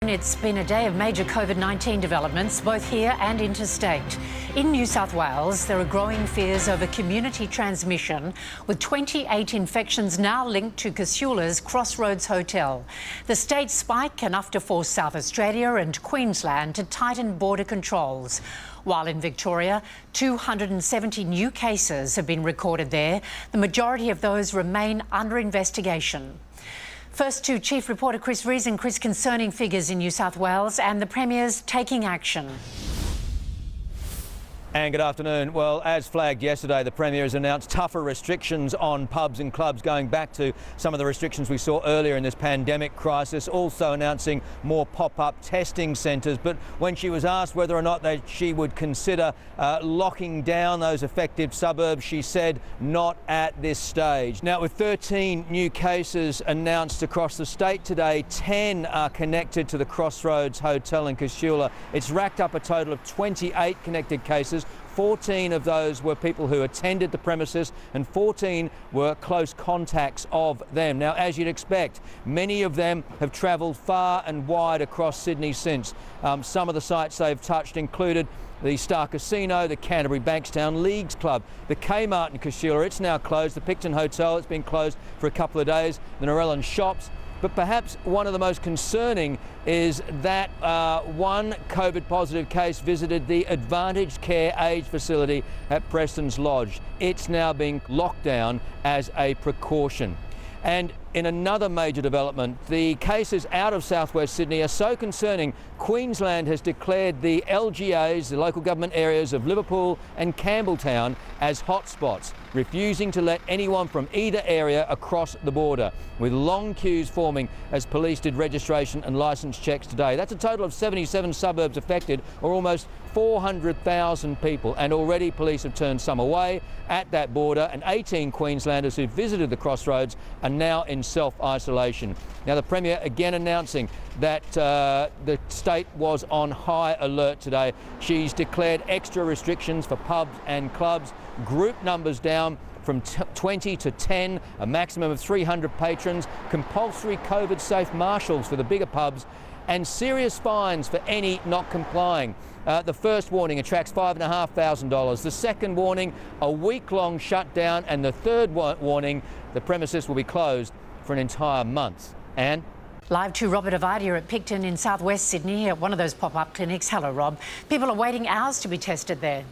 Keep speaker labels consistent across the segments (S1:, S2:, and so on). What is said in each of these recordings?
S1: It's been a day of major COVID-19 developments, both here and interstate. In New South Wales, there are growing fears over community transmission, with 28 infections now linked to Casula's Crossroads Hotel. The state spike enough to force South Australia and Queensland to tighten border controls. While in Victoria, 270 new cases have been recorded there. The majority of those remain under investigation. First to Chief Reporter Chris Rees. And Chris, concerning figures in New South Wales and the Premier's taking action.
S2: And good afternoon. Well, as flagged yesterday, the Premier has announced tougher restrictions on pubs and clubs, going back to some of the restrictions we saw earlier in this pandemic crisis, also announcing more pop-up testing centres. But when she was asked whether or not she would consider locking down those affected suburbs, she said not at this stage. Now, with 13 new cases announced across the state today, 10 are connected to the Crossroads Hotel in Casula. It's racked up a total of 28 connected cases. 14 of those were people who attended the premises and 14 were close contacts of them. Now, as you'd expect, many of them have travelled far and wide across Sydney since. Some of the sites they've touched included the Star Casino, the Canterbury Bankstown Leagues Club, the Kmart in Casula, it's now closed, the Picton Hotel, it's been closed for a couple of days, the Narellan Shops. But perhaps one of the most concerning is that one COVID positive case visited the Advantaged Care Aged Facility at Preston's Lodge. It's now being locked down as a precaution. And in another major development, the cases out of southwest Sydney are so concerning, Queensland has declared the LGAs, the local government areas of Liverpool and Campbelltown, as hotspots, refusing to let anyone from either area across the border, with long queues forming as police did registration and licence checks today. That's a total of 77 suburbs affected, or almost 400,000 people, and already police have turned some away at that border, and 18 Queenslanders who visited the Crossroads are now in self-isolation. Now, the Premier again announcing that the state was on high alert today. She's declared extra restrictions for pubs and clubs, group numbers down from 20 to 10, a maximum of 300 patrons, compulsory COVID-safe marshals for the bigger pubs, and serious fines for any not complying. The first warning attracts $5,500. The second warning, a week-long shutdown, and the third warning, the premises will be closed for an entire month. Anne?
S1: Live to Robert Avadia at Picton in southwest Sydney at one of those pop-up clinics. Hello, Rob. People are waiting hours to be tested there.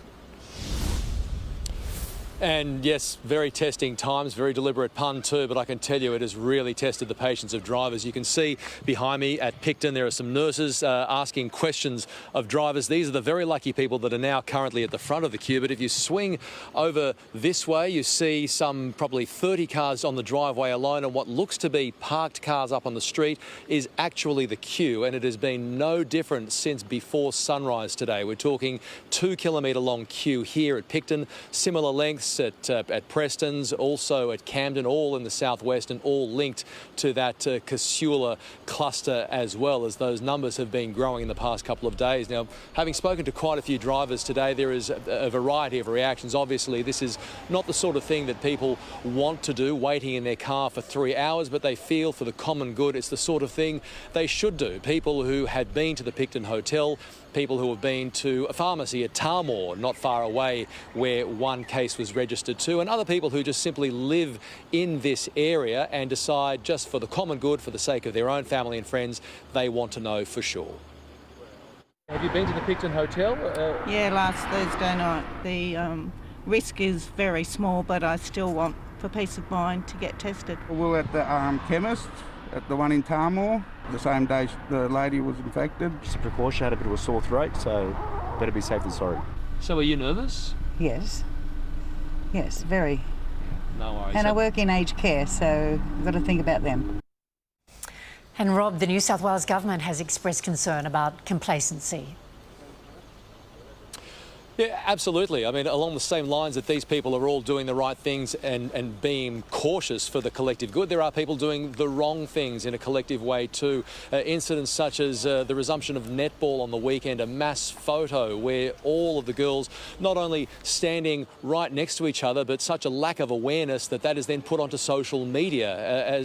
S3: And yes, very testing times, very deliberate pun too, but I can tell you it has really tested the patience of drivers. You can see behind me at Picton there are some nurses asking questions of drivers. These are the very lucky people that are now currently at the front of the queue, but if you swing over this way, you see some probably 30 cars on the driveway alone, and what looks to be parked cars up on the street is actually the queue, and it has been no different since before sunrise today. We're talking 2 kilometre long queue here at Picton, similar lengths at Preston's, also at Camden, all in the southwest and all linked to that Casula cluster as well, as those numbers have been growing in the past couple of days. Now, having spoken to quite a few drivers today, there is a variety of reactions. Obviously, this is not the sort of thing that people want to do, waiting in their car for 3 hours, but they feel for the common good it's the sort of thing they should do. People who had been to the Picton Hotel, people who have been to a pharmacy at Tarmore, not far away, where one case was registered to, and other people who just simply live in this area and decide, just for the common good, for the sake of their own family and friends, they want to know for sure. Have you been to the Picton Hotel?
S4: Yeah, last Thursday night. The risk is very small, but I still want, for peace of mind, to get tested.
S5: We were at the chemist, at the one in Tarmore, the same day the lady was infected.
S6: Just a precaution, had a bit of a sore throat, so better be safe than sorry.
S3: So are you nervous?
S7: Yes. Yes, very.
S3: No worries.
S7: And I work in aged care, so I've got to think about them.
S1: And Rob, the New South Wales government has expressed concern about complacency.
S3: Yeah, absolutely. I mean, along the same lines that these people are all doing the right things and being cautious for the collective good, there are people doing the wrong things in a collective way too. Incidents such as the resumption of netball on the weekend, a mass photo where all of the girls not only standing right next to each other, but such a lack of awareness that is then put onto social media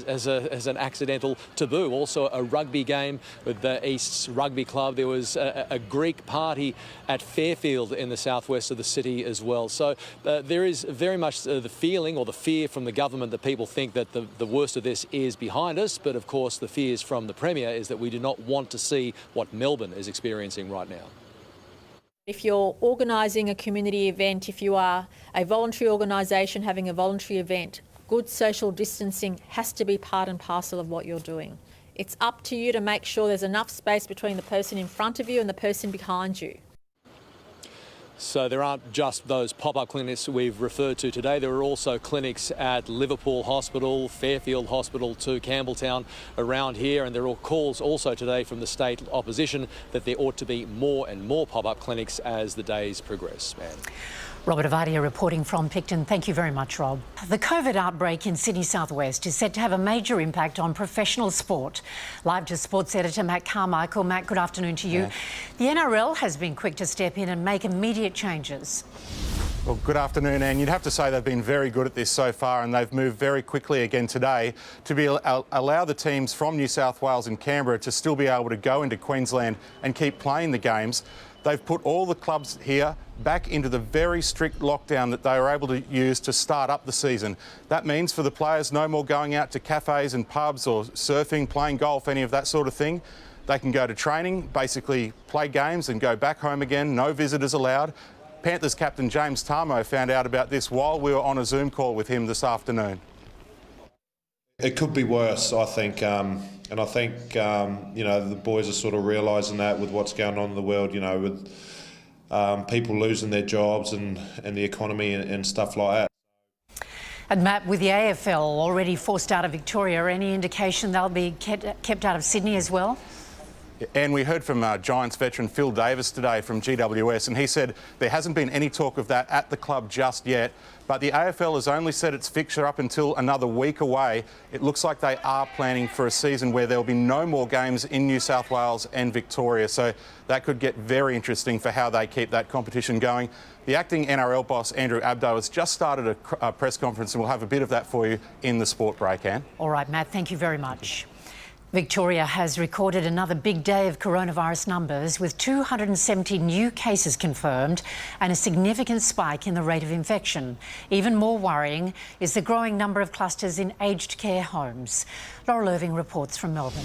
S3: as an accidental taboo. Also a rugby game with the East's Rugby Club. There was a Greek party at Fairfield in the southwest of the city as well. So there is very much the feeling or the fear from the government that people think that the worst of this is behind us. But of course, the fears from the Premier is that we do not want to see what Melbourne is experiencing right now.
S8: If you're organising a community event, if you are a voluntary organisation having a voluntary event, good social distancing has to be part and parcel of what you're doing. It's up to you to make sure there's enough space between the person in front of you and the person behind you.
S3: So there aren't just those pop-up clinics we've referred to today. There are also clinics at Liverpool Hospital, Fairfield Hospital to Campbelltown around here. And there are calls also today from the state opposition that there ought to be more and more pop-up clinics as the days progress.
S1: Robert Avadia reporting from Picton. Thank you very much, Rob. The COVID outbreak in Sydney Southwest is set to have a major impact on professional sport. Live to sports editor Matt Carmichael. Matt, good afternoon to you. Yeah. The NRL has been quick to step in and make immediate changes.
S9: Well, good afternoon, Anne. You'd have to say they've been very good at this so far, and they've moved very quickly again today to allow the teams from New South Wales and Canberra to still be able to go into Queensland and keep playing the games. They've put all the clubs here back into the very strict lockdown that they were able to use to start up the season. That means for the players, no more going out to cafes and pubs or surfing, playing golf, any of that sort of thing. They can go to training, basically play games and go back home again. No visitors allowed. Panthers captain James Tarmo found out about this while we were on a Zoom call with him this afternoon.
S10: It could be worse, I think. And I think, the boys are sort of realising that with what's going on in the world, with people losing their jobs and the economy and stuff like that.
S1: And Matt, with the AFL already forced out of Victoria, any indication they'll be kept out of Sydney as well?
S9: And we heard from Giants veteran Phil Davis today from GWS, and he said there hasn't been any talk of that at the club just yet. But the AFL has only set its fixture up until another week away. It looks like they are planning for a season where there'll be no more games in New South Wales and Victoria. So that could get very interesting for how they keep that competition going. The acting NRL boss, Andrew Abdo, has just started a press conference, and we'll have a bit of that for you in the sport break, Anne.
S1: All right, Matt, thank you very much. Victoria has recorded another big day of coronavirus numbers with 270 new cases confirmed and a significant spike in the rate of infection. Even more worrying is the growing number of clusters in aged care homes. Laurel Irving reports from Melbourne.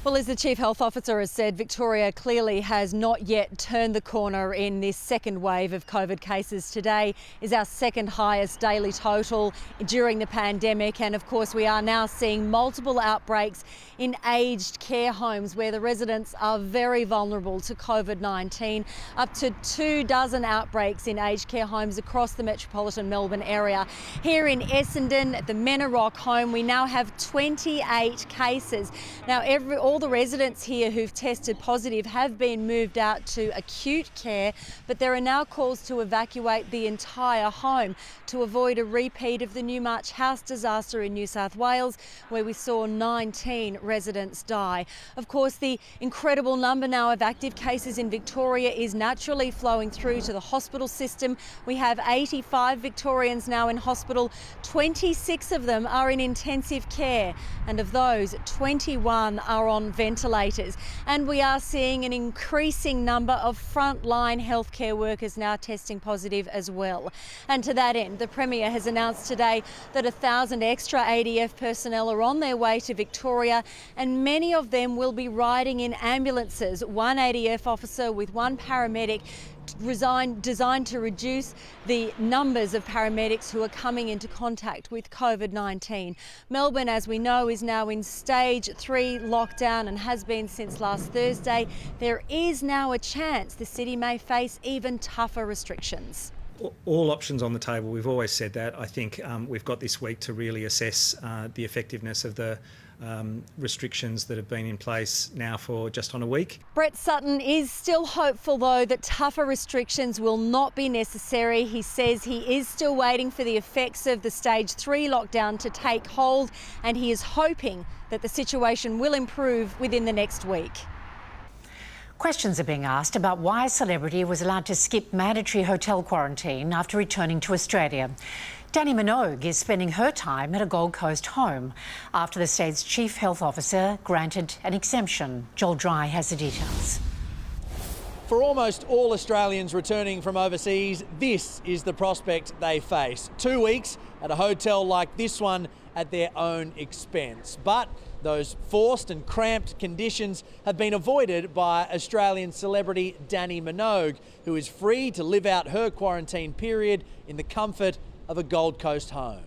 S11: Well, as the Chief Health Officer has said, Victoria clearly has not yet turned the corner in this second wave of COVID cases. Today is our second highest daily total during the pandemic. And of course, we are now seeing multiple outbreaks in aged care homes where the residents are very vulnerable to COVID-19. Up to 24 outbreaks in aged care homes across the metropolitan Melbourne area. Here in Essendon at the Menorock home, we now have 28 cases. Now, all the residents here who've tested positive have been moved out to acute care, but there are now calls to evacuate the entire home to avoid a repeat of the Newmarch House disaster in New South Wales, where we saw 19 residents die. Of course, the incredible number now of active cases in Victoria is naturally flowing through to the hospital system. We have 85 Victorians now in hospital. 26 of them are in intensive care, and of those, 21 are on ventilators. And we are seeing an increasing number of frontline healthcare workers now testing positive as well. And to that end, the Premier has announced today that 1,000 extra ADF personnel are on their way to Victoria, and many of them will be riding in ambulances. One ADF officer with one paramedic designed to reduce the numbers of paramedics who are coming into contact with COVID-19. Melbourne, as we know, is now in stage 3 lockdown and has been since last Thursday. There is now a chance the city may face even tougher restrictions.
S12: All options on the table. We've always said that. I think we've got this week to really assess the effectiveness of the restrictions that have been in place now for just on a week.
S11: Brett Sutton is still hopeful, though, that tougher restrictions will not be necessary. He says he is still waiting for the effects of the stage 3 lockdown to take hold, and he is hoping that the situation will improve within the next week.
S1: Questions are being asked about why a celebrity was allowed to skip mandatory hotel quarantine after returning to Australia. Dannii Minogue is spending her time at a Gold Coast home after the state's chief health officer granted an exemption. Joel Dry has the details.
S2: For almost all Australians returning from overseas, this is the prospect they face. 2 weeks at a hotel like this one at their own expense. But those forced and cramped conditions have been avoided by Australian celebrity Dannii Minogue, who is free to live out her quarantine period in the comfort of a Gold Coast home.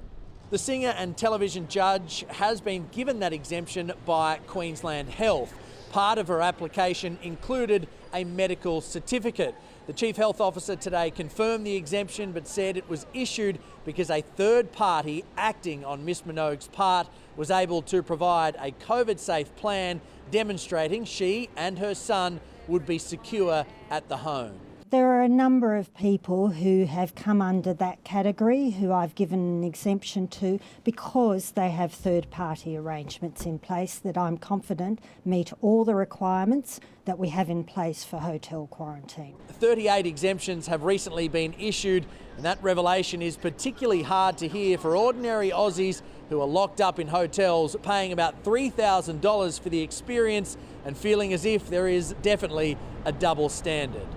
S2: The singer and television judge has been given that exemption by Queensland Health. Part of her application included a medical certificate. The Chief Health Officer today confirmed the exemption but said it was issued because a third party acting on Miss Minogue's part was able to provide a COVID-safe plan demonstrating she and her son would be secure at the home.
S13: There are a number of people who have come under that category who I've given an exemption to because they have third-party arrangements in place that I'm confident meet all the requirements that we have in place for hotel quarantine.
S2: 38 exemptions have recently been issued, and that revelation is particularly hard to hear for ordinary Aussies who are locked up in hotels paying about $3,000 for the experience and feeling as if there is definitely a double standard.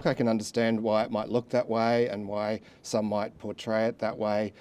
S14: I can understand why it might look that way and why some might portray it that way.